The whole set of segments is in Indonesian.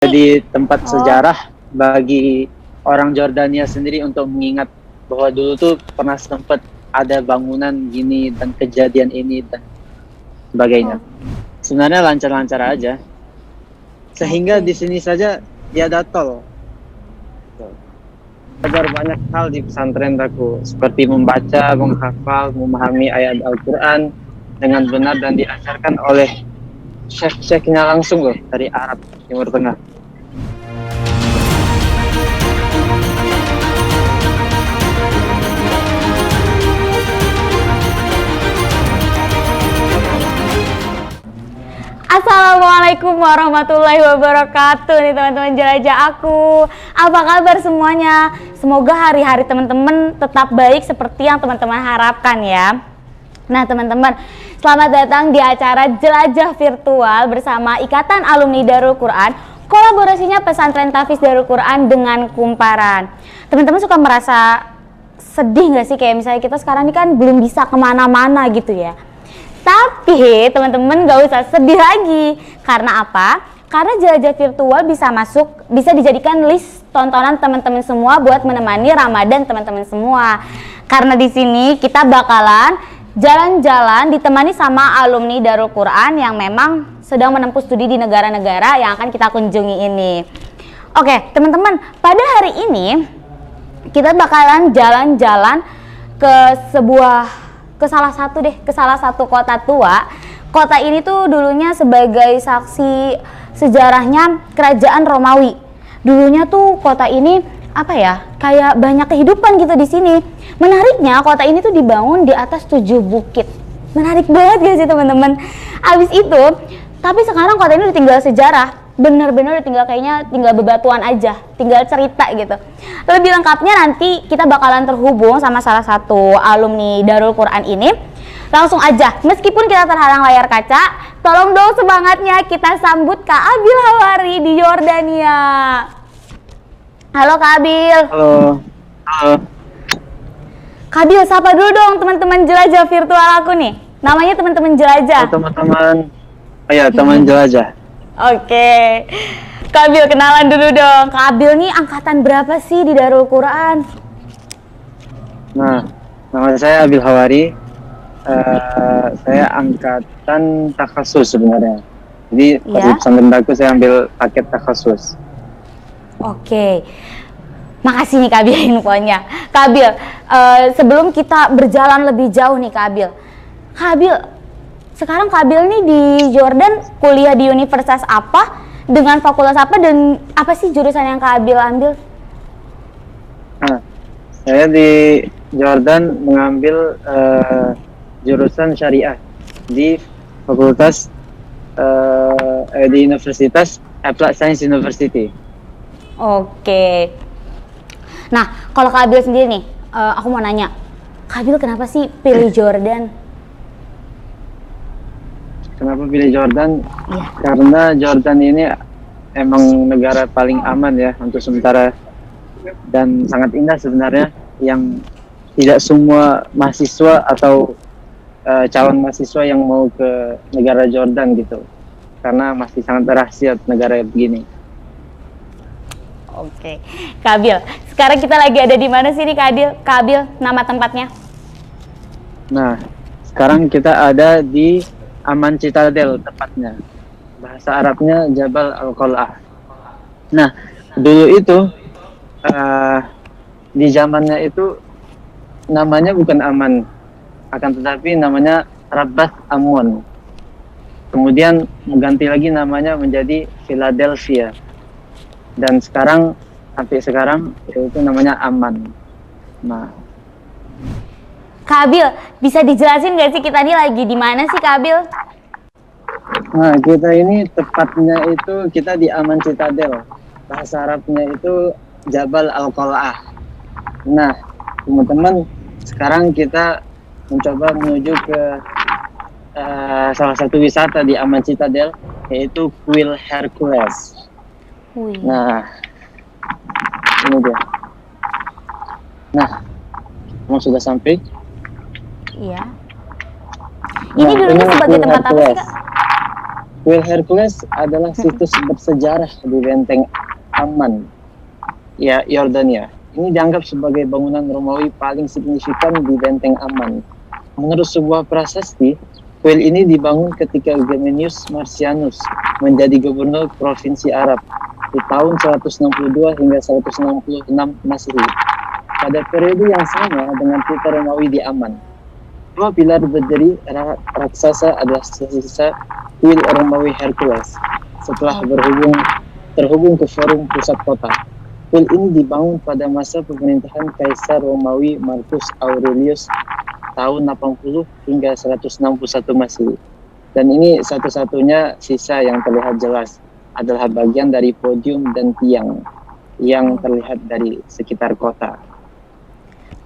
Jadi tempat sejarah bagi orang Jordania sendiri untuk mengingat bahwa dulu tuh pernah sempat ada bangunan gini dan kejadian ini dan sebagainya. Sebenarnya lancar-lancar aja. Sehingga di sini saja tiada tol. Belajar banyak hal di pesantren aku, seperti membaca, menghafal, memahami ayat Al-Quran dengan benar dan diajarkan oleh syekh-syekhnya langsung loh dari Arab Timur Tengah. Assalamualaikum warahmatullahi wabarakatuh nih teman-teman jelajah aku. Apa kabar semuanya? Semoga hari-hari teman-teman tetap baik seperti yang teman-teman harapkan ya. Nah teman-teman, selamat datang di acara Jelajah Virtual bersama Ikatan Alumni Darul Quran. Kolaborasinya Pesantren Tahfiz Darul Quran dengan Kumparan. Teman-teman suka merasa sedih gak sih? Kayak misalnya kita sekarang ini kan belum bisa kemana-mana gitu ya. Tapi teman-teman gak usah sedih lagi. Karena apa? Karena jelajah virtual bisa dijadikan list tontonan teman-teman semua buat menemani Ramadan teman-teman semua. Karena di sini kita bakalan jalan-jalan ditemani sama alumni Darul Quran yang memang sedang menempuh studi di negara-negara yang akan kita kunjungi ini. Oke, teman-teman, pada hari ini kita bakalan jalan-jalan ke salah satu kota tua. Kota ini tuh dulunya sebagai saksi sejarahnya kerajaan Romawi. Dulunya tuh kota ini kayak banyak kehidupan gitu di sini. Menariknya kota ini tuh dibangun di atas 7 bukit. Menarik banget gak sih teman-teman? Abis itu, tapi sekarang kota ini ditinggal sejarah. Bener-bener tinggal bebatuan aja, tinggal cerita gitu. Lebih lengkapnya nanti kita bakalan terhubung sama salah satu alumni Darul Quran ini. Langsung aja, meskipun kita terhalang layar kaca, tolong dong semangatnya kita sambut Kak Abil Hawari di Yordania. Halo Kak Abil. Halo. Kak Abil, sapa dulu dong teman-teman jelajah virtual aku nih. Namanya teman-teman jelajah. Teman-teman, teman jelajah. Oke, Kak Abil kenalan dulu dong. Kak Abil nih angkatan berapa sih di Darul Quran? Nah, nama saya Abil Hawari. Saya angkatan takhasus sebenarnya. Jadi pas di pesantren aku saya ambil paket takhasus. Oke, makasih nih Kak Abil infonya. Kak Abil, sebelum kita berjalan lebih jauh nih Kak Abil, sekarang Kak Abil nih di Jordan kuliah di universitas apa, dengan fakultas apa, dan apa sih jurusan yang Kak Abil ambil? Nah, saya di Jordan mengambil jurusan syariah di fakultas di Universitas Applied Science University. Oke. Nah, kalau Kak Abil sendiri nih, aku mau nanya, Kak Abil kenapa sih pilih Jordan? Kenapa pilih Jordan? Iya. Karena Jordan ini emang negara paling aman ya untuk sementara dan sangat indah sebenarnya, yang tidak semua mahasiswa atau calon mahasiswa yang mau ke negara Jordan gitu, karena masih sangat rahasia negara begini. Oke, Kak Abil, sekarang kita lagi ada di mana sih nih Kak Abil, nama tempatnya? Nah, sekarang kita ada di Aman Citadel tepatnya. Bahasa Arabnya Jabal Al-Qal'ah. Nah, dulu itu di zamannya itu namanya bukan Aman, akan tetapi namanya Rabbath Ammon. Kemudian mengganti lagi namanya menjadi Philadelphia. Dan sampai sekarang itu namanya Aman. Nah, Kak Abil, bisa dijelasin nggak sih kita ini lagi di mana sih Kak Abil? Nah, kita ini tepatnya itu kita di Aman Citadel. Bahasa Arabnya itu Jabal Al-Qal'ah. Nah, teman-teman, sekarang kita mencoba menuju ke salah satu wisata di Aman Citadel, yaitu Kuil Hercules. Nah, ini dia. Nah, kamu sudah sampai? Iya. Ini dulunya sebagai tempat apa sih Kak? Kuil Hercules adalah situs bersejarah di benteng Amman, ya Yordania. Ini dianggap sebagai bangunan Romawi paling signifikan di benteng Amman. Menurut sebuah prasasti, kuil ini dibangun ketika Gemenius Marcianus menjadi gubernur provinsi Arab di tahun 162 hingga 166 Masehi. Pada periode yang sama dengan kota Romawi di Amman. Dua pilar berdiri raksasa adalah sisa kuil Romawi Hercules setelah terhubung ke forum pusat kota. Kuil ini dibangun pada masa pemerintahan Kaisar Romawi Marcus Aurelius tahun 80 hingga 161 Masehi. Dan ini satu-satunya sisa yang terlihat jelas adalah bagian dari podium dan tiang yang terlihat dari sekitar kota.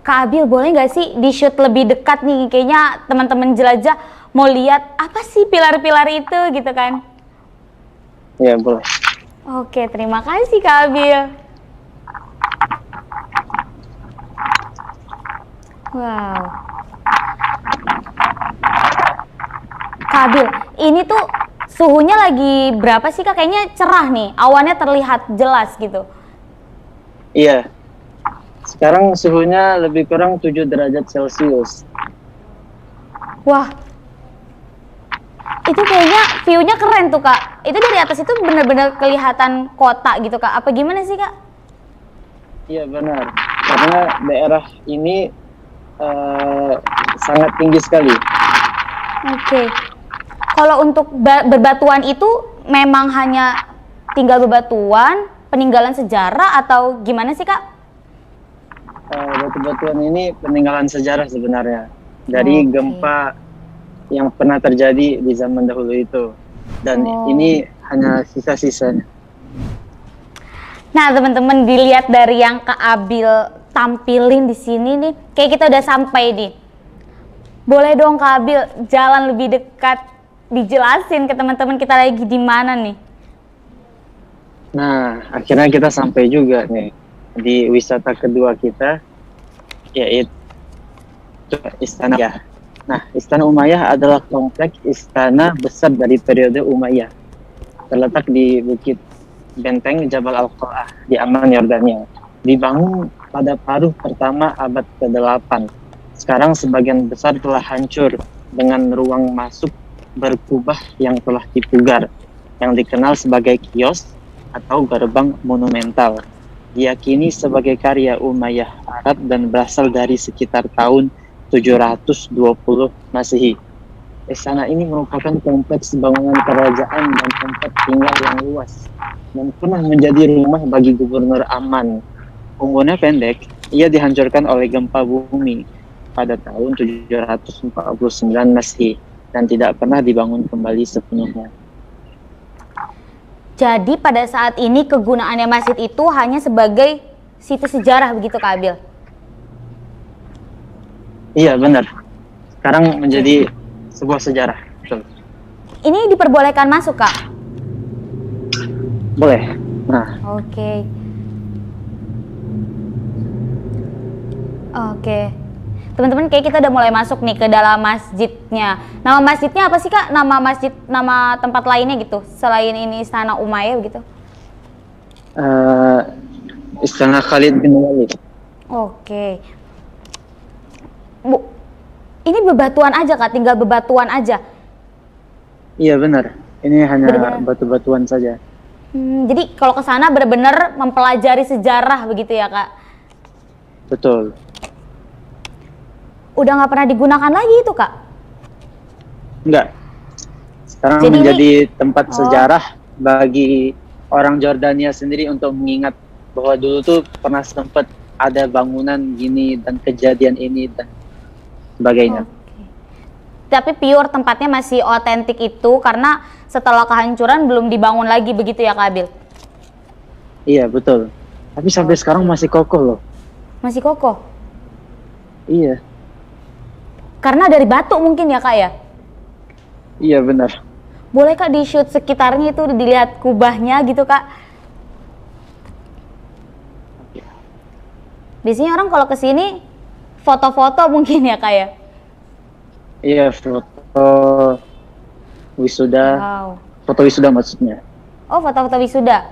Kak Abil, boleh nggak sih di-shoot lebih dekat nih? Kayaknya teman-teman jelajah mau lihat apa sih pilar-pilar itu gitu kan? Ya, boleh. Oke, terima kasih Kak Abil. Wow. Kak Abil, ini tuh suhunya lagi berapa sih Kak? Kayaknya cerah nih, awannya terlihat jelas gitu. Iya. Sekarang suhunya lebih kurang 7 derajat Celcius. Wah, itu kayaknya view-nya keren tuh Kak. Itu dari atas itu bener-bener kelihatan kota gitu Kak. Apa gimana sih Kak? Iya benar, karena daerah ini sangat tinggi sekali. Oke. Kalau untuk berbatuan itu memang hanya tinggal bebatuan, peninggalan sejarah atau gimana sih Kak? Batu-batuan ini peninggalan sejarah sebenarnya dari Oke. gempa yang pernah terjadi di zaman dahulu itu, dan ini hanya sisa-sisanya. Nah teman-teman, dilihat dari yang Kak Abil tampilin di sini nih, kayak kita udah sampai nih. Boleh dong Kak Abil jalan lebih dekat, dijelasin ke teman-teman kita lagi di mana nih? Nah, akhirnya kita sampai juga nih di wisata kedua kita, yaitu Istana Umayyah. Nah, Istana Umayyah adalah kompleks istana besar dari periode Umayyah. Terletak di Bukit Benteng Jabal Al-Qal'ah di Amman, Yordania. Dibangun pada paruh pertama abad ke-8. Sekarang sebagian besar telah hancur dengan ruang masuk berkubah yang telah dipugar, yang dikenal sebagai kios atau gerbang monumental. Diyakini sebagai karya Umayyah Arab dan berasal dari sekitar tahun 720 Masehi. Istana ini merupakan kompleks bangunan kerajaan dan tempat tinggal yang luas dan pernah menjadi rumah bagi gubernur Amman. Umurnya pendek, ia dihancurkan oleh gempa bumi pada tahun 749 Masehi dan tidak pernah dibangun kembali sepenuhnya. Jadi pada saat ini kegunaannya masjid itu hanya sebagai situs sejarah begitu Kak Abil? Iya benar. Sekarang menjadi sebuah sejarah. Betul. Ini diperbolehkan masuk Kak? Boleh. Nah, Oke. Teman-teman, kayak kita udah mulai masuk nih ke dalam masjidnya. Nama masjidnya apa sih Kak? Nama masjid, nama tempat lainnya gitu selain ini Istana Umayyah begitu? Istana Khalid bin Walid. Oke. Bu, ini bebatuan aja Kak, tinggal bebatuan aja. Iya benar. Ini hanya Benar-benar. batu-batuan saja. Jadi kalau ke sana benar-benar mempelajari sejarah begitu ya Kak? Betul. Udah nggak pernah digunakan lagi itu Kak? Enggak. Sekarang Jadi menjadi tempat Oh. sejarah bagi orang Jordania sendiri untuk mengingat bahwa dulu tuh pernah sempat ada bangunan gini dan kejadian ini dan sebagainya. Tapi pure tempatnya masih otentik itu karena setelah kehancuran belum dibangun lagi begitu ya Kak Abil? Iya betul. Tapi sampai sekarang masih kokoh loh. Masih kokoh? Iya. Karena dari batu mungkin ya Kak ya? Iya benar. Boleh Kak di shoot sekitarnya itu dilihat kubahnya gitu Kak? Biasanya orang kalau kesini foto-foto mungkin ya Kak ya? Iya foto wisuda. Wow. foto wisuda maksudnya. Oh, foto-foto wisuda.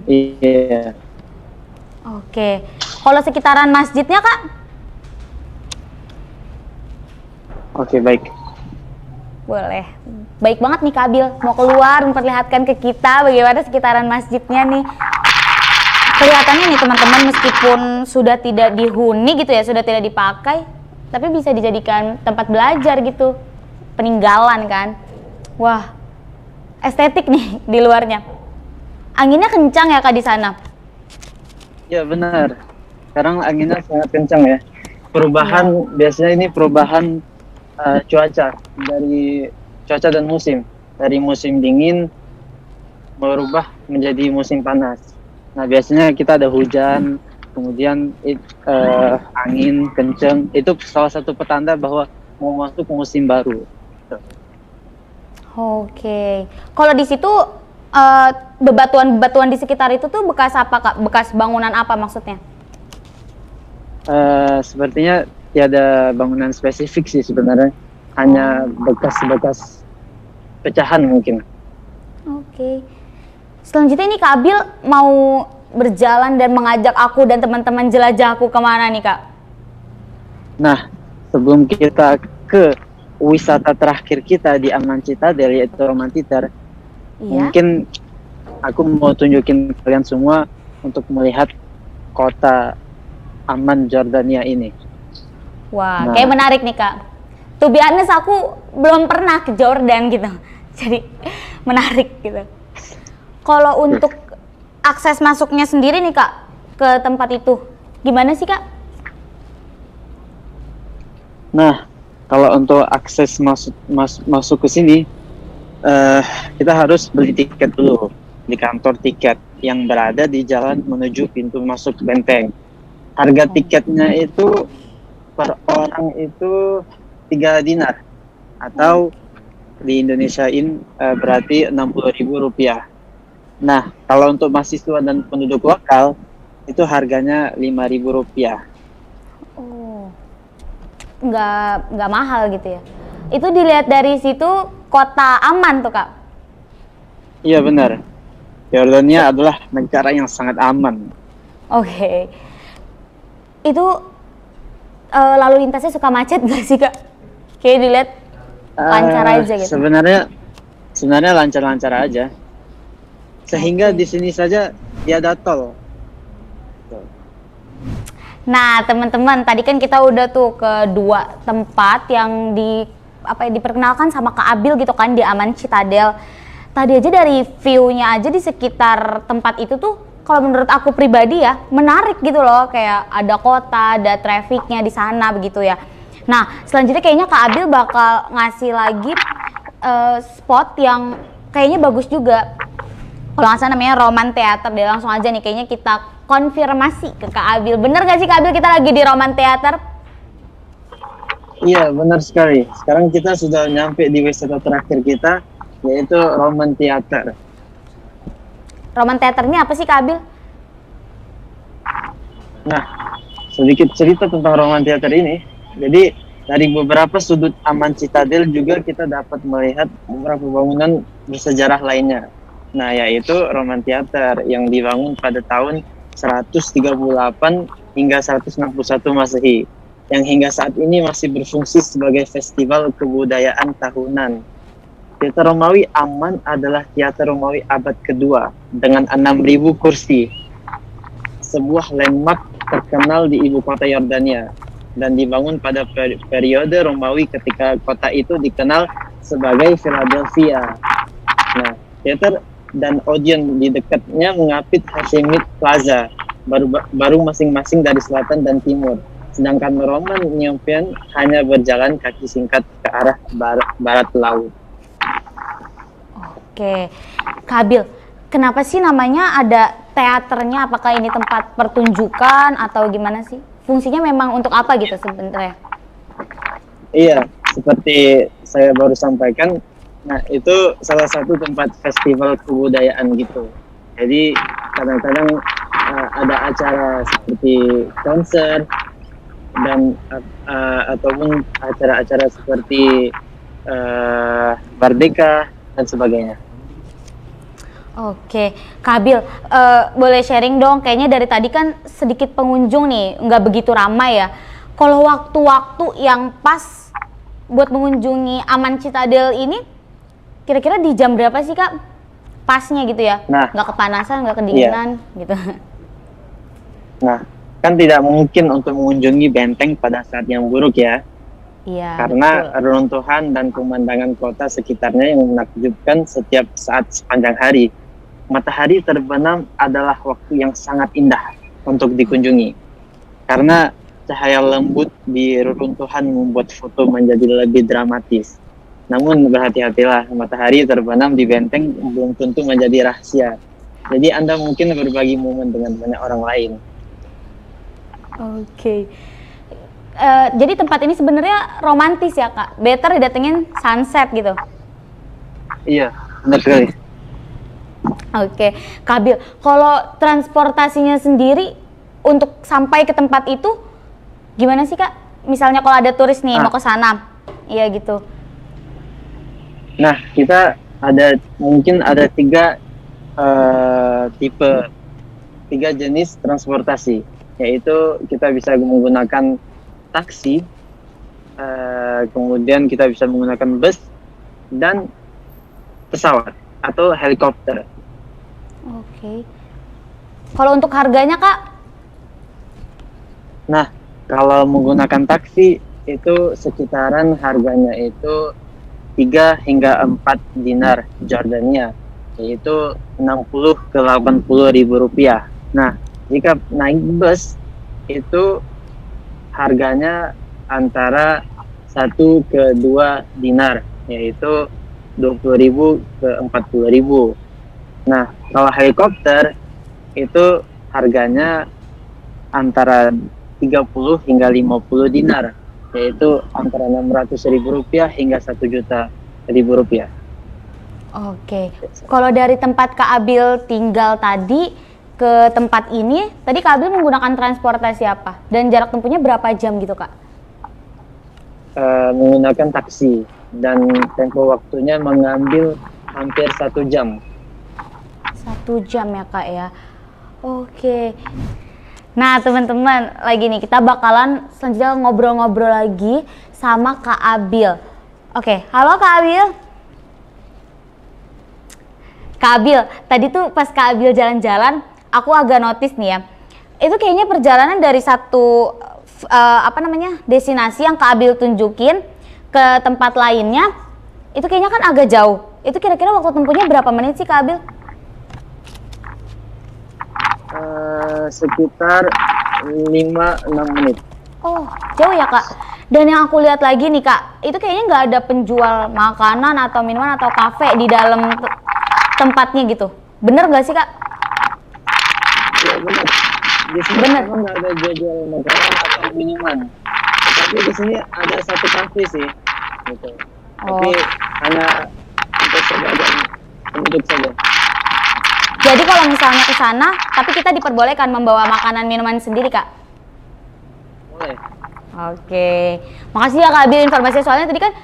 Iya. Oke. Kalau sekitaran masjidnya, Kak? Oke, baik. Boleh. Baik banget nih Kak Abil, mau keluar memperlihatkan ke kita bagaimana sekitaran masjidnya nih. Kelihatannya nih teman-teman, meskipun sudah tidak dihuni gitu ya, sudah tidak dipakai, tapi bisa dijadikan tempat belajar gitu. Peninggalan kan. Wah, estetik nih di luarnya. Anginnya kencang ya Kak di sana? Ya benar. Sekarang anginnya sangat kencang ya. Perubahan biasanya ini perubahan cuaca dari cuaca dan musim. Dari musim dingin berubah menjadi musim panas. Nah biasanya kita ada hujan, kemudian angin kencang. Itu salah satu petanda bahwa mau masuk musim baru. Oke. Kalau di situ bebatuan-bebatuan di sekitar itu tuh bekas apa Kak? Bekas bangunan apa maksudnya? Sepertinya tiada bangunan spesifik sih sebenarnya, hanya bekas-bekas pecahan mungkin. Oke. Selanjutnya ini Kak Abil mau berjalan dan mengajak aku dan teman-teman jelajah aku kemana nih Kak? Nah, sebelum kita ke wisata terakhir kita di Amman Citadel yaitu Roman Theater, mungkin aku mau tunjukin kalian semua untuk melihat kota Amman Jordania ini. Wah, kayak menarik nih Kak. To be honest, aku belum pernah ke Jordan gitu. Jadi menarik gitu. Kalau untuk akses masuknya sendiri nih Kak ke tempat itu, gimana sih Kak? Nah, kalau untuk akses masuk ke sini, kita harus beli tiket dulu di kantor tiket yang berada di jalan menuju pintu masuk benteng. Harga tiketnya itu per orang itu 3 dinar atau di Indonesiain berarti Rp60.000. Nah, kalau untuk mahasiswa dan penduduk lokal itu harganya Rp5.000. Oh, nggak mahal gitu ya? Itu dilihat dari situ kota aman tuh Kak? Iya benar. Yordania adalah negara yang sangat aman. Oke. Itu lalu lintasnya suka macet nggak sih Kak? Kayak dilihat lancar aja gitu. Sebenarnya lancar-lancar aja. Sehingga di sini saja tiada tol. Nah, teman-teman, tadi kan kita udah tuh ke 2 tempat yang diperkenalkan sama Kak Abil gitu kan di Amman Citadel. Tadi aja dari view-nya aja di sekitar tempat itu tuh kalau menurut aku pribadi ya menarik gitu loh, kayak ada kota, ada trafficnya di sana begitu ya. Nah, selanjutnya kayaknya Kak Abil bakal ngasih lagi spot yang kayaknya bagus juga. Kalau nggak salah namanya Roman Theater deh, langsung aja nih kayaknya kita konfirmasi ke Kak Abil. Bener gak sih Kak Abil kita lagi di Roman Theater? Iya benar sekali. Sekarang kita sudah nyampe di wisata terakhir kita yaitu Roman Theater. Roman Theater ini apa sih Kak Abil? Nah, sedikit cerita tentang Roman Theater ini. Jadi dari beberapa sudut Amman Citadel juga kita dapat melihat beberapa bangunan bersejarah lainnya. Nah, yaitu Roman Theater yang dibangun pada tahun 138 hingga 161 Masehi, yang hingga saat ini masih berfungsi sebagai festival kebudayaan tahunan. Teater Romawi Amman adalah teater Romawi abad kedua dengan 6.000 kursi. Sebuah landmark terkenal di ibu kota Yordania dan dibangun pada periode Romawi ketika kota itu dikenal sebagai Philadelphia. Nah, teater dan Odeon di dekatnya mengapit Hashemite Plaza, baru masing-masing dari selatan dan timur. Sedangkan Roman Neopian hanya berjalan kaki singkat ke arah barat laut. Oke, Kak Abil, kenapa sih namanya ada teaternya? Apakah ini tempat pertunjukan atau gimana sih? Fungsinya memang untuk apa gitu sebenarnya? Iya, seperti saya baru sampaikan, nah itu salah satu tempat festival kebudayaan gitu. Jadi kadang-kadang ada acara seperti konser dan ataupun acara-acara seperti Merdeka dan sebagainya. Oke, Kabil, boleh sharing dong? Kayaknya dari tadi kan sedikit pengunjung nih, nggak begitu ramai ya. Kalau waktu-waktu yang pas buat mengunjungi Aman Citadel ini, kira-kira di jam berapa sih Kak? Pasnya gitu ya, Nah, nggak kepanasan, nggak kedinginan gitu. Nah, kan tidak mungkin untuk mengunjungi benteng pada saat yang buruk ya, Iya, karena betul. reruntuhan dan pemandangan kota sekitarnya yang menakjubkan setiap saat sepanjang hari. Matahari terbenam adalah waktu yang sangat indah untuk dikunjungi, karena cahaya lembut di reruntuhan membuat foto menjadi lebih dramatis. Namun berhati-hatilah, matahari terbenam di benteng belum tentu menjadi rahasia. Jadi Anda mungkin berbagi momen dengan banyak orang lain. Oke. Jadi tempat ini sebenarnya romantis ya Kak. Better didatengin sunset gitu. Iya, benar sekali. Oke, Kabil. Kalau transportasinya sendiri untuk sampai ke tempat itu gimana sih Kak? Misalnya kalau ada turis nih mau ke sana, iya gitu. Nah, kita mungkin ada tiga jenis transportasi, yaitu kita bisa menggunakan taksi, kemudian kita bisa menggunakan bus dan pesawat atau helikopter. Oke. Kalau untuk harganya Kak? Nah, kalau menggunakan taksi itu sekitaran harganya itu 3 hingga 4 dinar Jordania, yaitu 60 ke 80 ribu rupiah. Nah, jika naik bus itu harganya antara 1 ke 2 dinar, yaitu 20.000 ke 40.000. Nah, kalau helikopter itu harganya antara 30 hingga 50 dinar, yaitu antara 600.000 rupiah hingga 1 juta rupiah. Oke. Kalau dari tempat Kak Abil tinggal tadi ke tempat ini, tadi Kak Abil menggunakan transportasi apa? Dan jarak tempuhnya berapa jam gitu Kak? Menggunakan taksi dan tempo waktunya mengambil hampir 1 jam. 1 jam ya Kak ya. Oke. Nah teman-teman, lagi nih kita bakalan selanjutnya ngobrol-ngobrol lagi sama Kak Abil. Oke, halo Kak Abil. Kak Abil, tadi tuh pas Kak Abil jalan-jalan, aku agak notice nih ya. Itu kayaknya perjalanan dari satu destinasi yang Kak Abil tunjukin ke tempat lainnya, itu kayaknya kan agak jauh. Itu kira-kira waktu tempuhnya berapa menit sih Kak Abil? Sekitar 5-6 menit. Oh, jauh ya Kak. Dan yang aku lihat lagi nih Kak, itu kayaknya nggak ada penjual makanan atau minuman atau kafe di dalam tempatnya gitu. Bener nggak sih Kak? Ya benar. Di sini Bener. memang nggak ada jual makanan atau minuman. Tapi di sini ada satu kafe sih, gitu. Tapi hanya untuk sebagian penduduk saja. Jadi kalau misalnya ke sana, tapi kita diperbolehkan membawa makanan minuman sendiri Kak? Boleh. Oke, makasih ya Kak Abil informasinya, soalnya tadi kan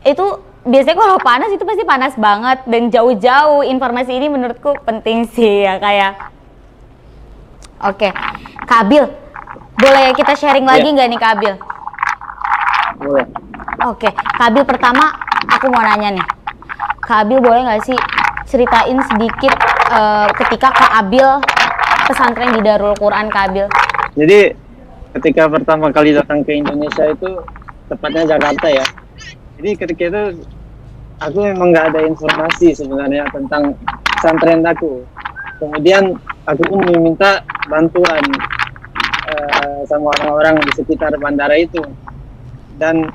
itu biasanya kalau panas itu pasti panas banget dan jauh-jauh. Informasi ini menurutku penting sih ya Kak ya. Oke, Kak Abil, boleh kita sharing lagi nggak nih Kak Abil? Boleh. Oke, Kak Abil, pertama aku mau nanya nih, Kak Abil boleh nggak sih ceritain sedikit ketika Kak Abil pesantren di Darul Quran Kak Abil? Jadi ketika pertama kali datang ke Indonesia itu tepatnya Jakarta ya. Jadi ketika itu aku memang nggak ada informasi sebenarnya tentang pesantren aku. Kemudian aku pun meminta bantuan sama orang-orang di sekitar bandara itu. Dan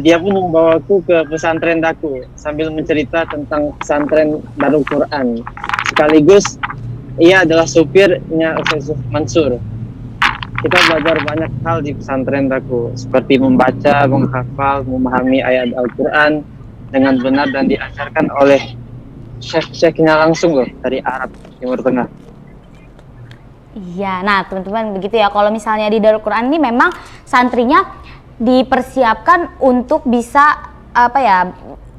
dia pun membawaku ke pesantren daku sambil mencerita tentang pesantren Darul Quran. Sekaligus ia adalah supirnya Ustaz Mansur. Kita belajar banyak hal di pesantren daku, seperti membaca, menghafal, memahami ayat Al-Quran dengan benar dan diajarkan oleh syekh-syekhnya langsung loh dari Arab Timur Tengah. Iya, nah teman-teman begitu ya. Kalau misalnya di Darul Quran ini memang santrinya dipersiapkan untuk bisa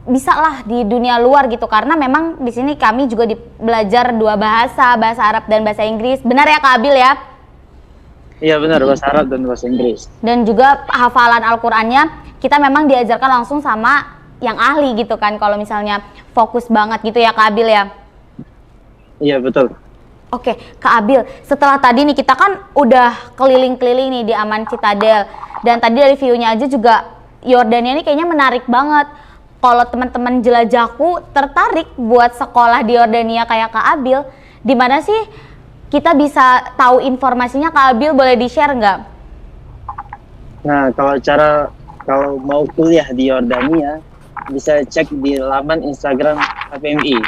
bisa lah di dunia luar gitu, karena memang di sini kami juga belajar dua bahasa, bahasa Arab dan bahasa Inggris. Benar ya Kak Abil ya? Iya benar, bahasa Arab dan bahasa Inggris. Dan juga hafalan Al-Qur'annya kita memang diajarkan langsung sama yang ahli gitu kan, kalau misalnya fokus banget gitu ya Kak Abil ya? Iya betul. Oke, Kak Abil, setelah tadi nih kita kan udah keliling-keliling nih di Aman Citadel, dan tadi dari view-nya aja juga Yordania ini kayaknya menarik banget. Kalau teman-teman jelajahku tertarik buat sekolah di Yordania kayak Kak Abil, di mana sih kita bisa tahu informasinya? Kak Abil boleh di-share nggak? Nah, kalau mau kuliah di Yordania, bisa cek di laman Instagram HPMI,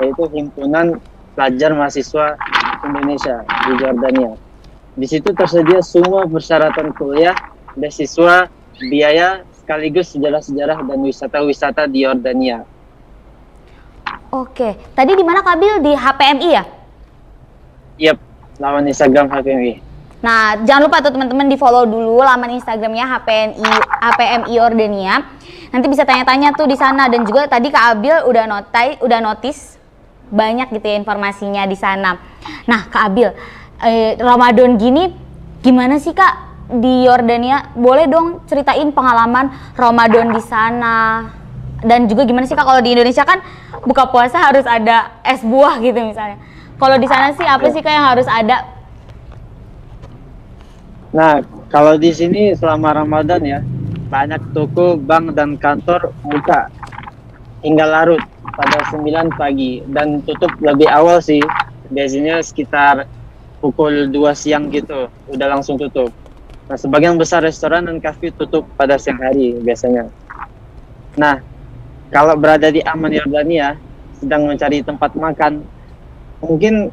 yaitu Himpunan Pelajar Mahasiswa Indonesia di Yordania. Di situ tersedia semua persyaratan kuliah, beasiswa, biaya, sekaligus sejarah-sejarah dan wisata-wisata di Yordania. Oke, tadi di mana Kak Abil? Di HPMI ya? Yap, laman Instagram HPMI. Nah, jangan lupa tuh teman-teman di follow dulu laman Instagramnya HPMI Yordania. Nanti bisa tanya-tanya tuh di sana, dan juga tadi Kak Abil udah notice banyak gitu ya informasinya di sana. Nah, Kak Abil, Ramadan gini gimana sih Kak di Yordania? Boleh dong ceritain pengalaman Ramadan di sana. Dan juga gimana sih Kak kalau di Indonesia kan buka puasa harus ada es buah gitu misalnya. Kalau di sana sih apa sih Kak yang harus ada? Nah, kalau di sini selama Ramadan ya, banyak toko, bank, dan kantor buka hingga larut pada 9 pagi dan tutup lebih awal sih. Biasanya sekitar pukul 2 siang gitu, udah langsung tutup. Nah, sebagian besar restoran dan kafe tutup pada siang hari biasanya. Nah, kalau berada di Aman Yordania, sedang mencari tempat makan, mungkin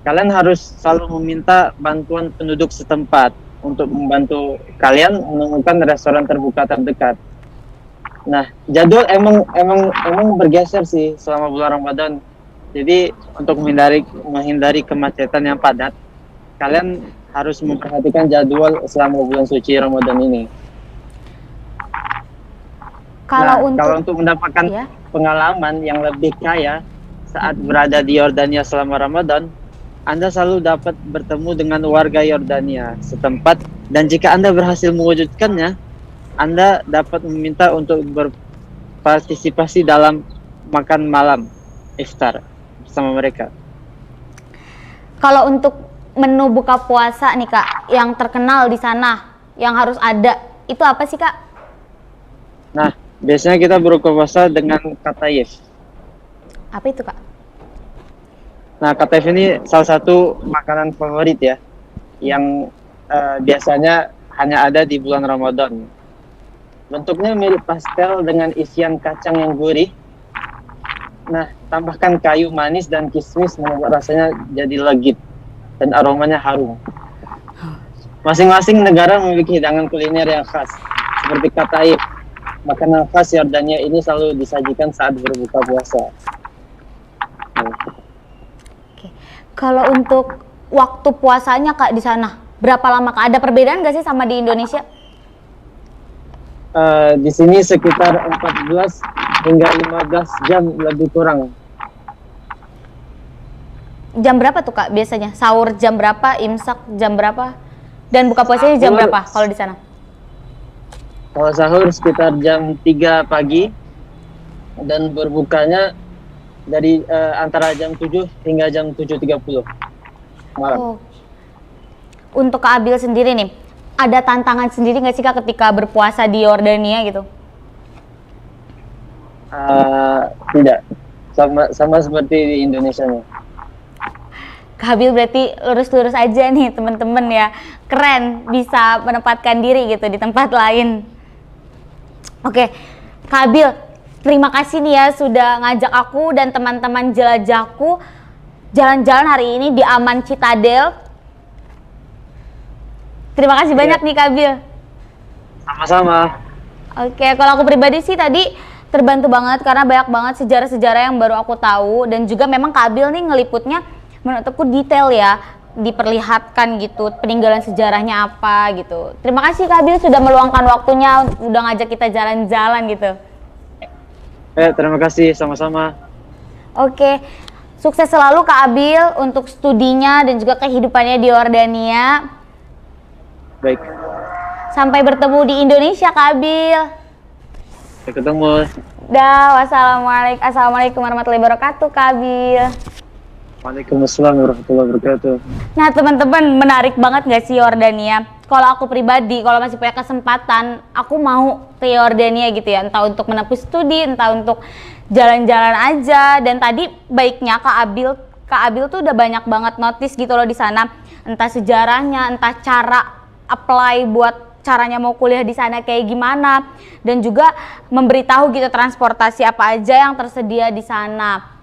kalian harus selalu meminta bantuan penduduk setempat untuk membantu kalian menemukan restoran terbuka terdekat. Nah, jadwal emang bergeser sih selama bulan Ramadan. Jadi untuk menghindari kemacetan yang padat, kalian harus memperhatikan jadwal selama bulan suci Ramadan ini. Kalau untuk mendapatkan pengalaman yang lebih kaya saat berada di Yordania selama Ramadan, Anda selalu dapat bertemu dengan warga Yordania setempat, dan jika Anda berhasil mewujudkannya, Anda dapat meminta untuk berpartisipasi dalam makan malam iftar bersama mereka. Kalau untuk menu buka puasa nih Kak, yang terkenal di sana, yang harus ada, itu apa sih Kak? Nah, biasanya kita berbuka puasa dengan katayef. Apa itu Kak? Nah, katayef ini salah satu makanan favorit ya, yang biasanya hanya ada di bulan Ramadan. Bentuknya mirip pastel dengan isian kacang yang gurih. Nah, tambahkan kayu manis dan kismis membuat rasanya jadi legit dan aromanya harum. Masing-masing negara memiliki hidangan kuliner yang khas, seperti katayef. Makanan khas Yordania ini selalu disajikan saat berbuka puasa. Oke. Kalau untuk waktu puasanya Kak di sana, berapa lama Kak? Ada perbedaan nggak sih sama di Indonesia? Di sini sekitar 14 hingga 15 jam lebih kurang. Jam berapa tuh Kak biasanya? Sahur jam berapa, imsak jam berapa, dan buka puasanya jam berapa kalau di sana? Kalau sahur sekitar jam 3 pagi dan berbukanya dari antara jam 7 hingga jam 7.30 malam. Oh. Untuk Kak Abil sendiri nih, ada tantangan sendiri nggak sih Kak ketika berpuasa di Yordania gitu? Tidak, sama seperti di Indonesia nih. Kak Abil berarti lurus-lurus aja nih teman-teman ya. Keren, bisa menempatkan diri gitu di tempat lain. Oke, Kak Abil, terima kasih nih ya sudah ngajak aku dan teman-teman jelajahku jalan-jalan hari ini di Aman Citadel. Terima kasih banyak nih Kak Abil. Sama-sama. Oke, kalau aku pribadi sih tadi terbantu banget karena banyak banget sejarah-sejarah yang baru aku tahu, dan juga memang Kak Abil nih ngeliputnya menurut aku detail ya, diperlihatkan gitu peninggalan sejarahnya apa gitu. Terima kasih Kak Abil sudah meluangkan waktunya, udah ngajak kita jalan-jalan gitu. Terima kasih sama-sama. Oke, sukses selalu Kak Abil untuk studinya dan juga kehidupannya di Yordania. Baik, Sampai bertemu di Indonesia Kak Abil. sampai ketemu. Assalamualaikum warahmatullahi wabarakatuh Kak Abil. Waalaikumsalam warahmatullahi wabarakatuh. Nah teman-teman, menarik banget gak sih Yordania? Kalau aku pribadi, kalau masih punya kesempatan, aku mau ke Yordania gitu ya. Entah untuk menempuh studi, entah untuk jalan-jalan aja. Dan tadi baiknya Kak Abil tuh udah banyak banget notice gitu loh di sana. Entah sejarahnya, entah cara apply buat caranya mau kuliah di sana kayak gimana. Dan juga memberitahu gitu transportasi apa aja yang tersedia di sana.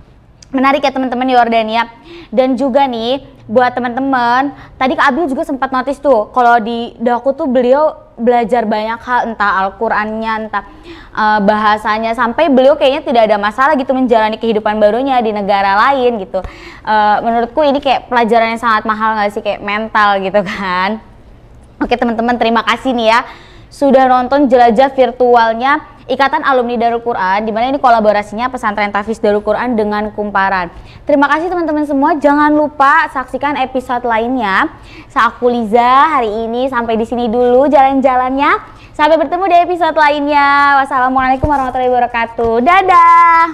Menarik ya teman-teman Yordania. Dan juga nih buat teman-teman, tadi Kak Abil juga sempat notice tuh kalau di Daku tuh beliau belajar banyak hal, entah Al-Qur'annya, entah bahasanya, sampai beliau kayaknya tidak ada masalah gitu menjalani kehidupan barunya di negara lain gitu. Menurutku ini kayak pelajaran yang sangat mahal gak sih, kayak mental gitu kan. Oke teman-teman, terima kasih nih ya sudah nonton jelajah virtualnya Ikatan Alumni Darul Quran, di mana ini kolaborasinya Pesantren Tahfiz Darul Quran dengan Kumparan. Terima kasih teman-teman semua. Jangan lupa saksikan episode lainnya. Aku Liza hari ini sampai di sini dulu jalan-jalannya. Sampai bertemu di episode lainnya. Wassalamualaikum warahmatullahi wabarakatuh. Dadah.